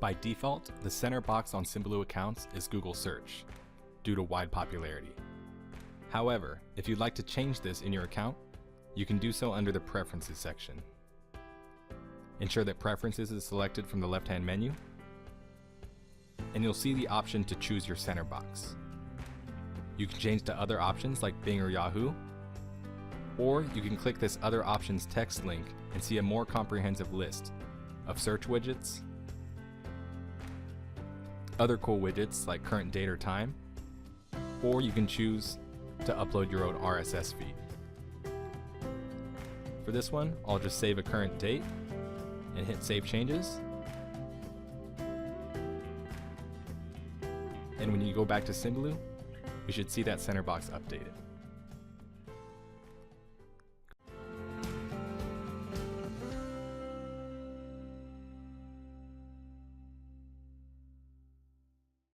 By default, the center box on Symbaloo accounts is Google Search, due to wide popularity. However, if you'd like to change this in your account, you can do so under the Preferences section. Ensure that Preferences is selected from the left-hand menu, and you'll see the option to choose your center box. You can change to other options like Bing or Yahoo, or you can click this Other Options text link and see a more comprehensive list of search widgets, other cool widgets like current date or time, or you can choose to upload your own RSS feed. For this one, I'll just save a current date and hit Save Changes. And when you go back to Symbaloo, we should see that center box updated.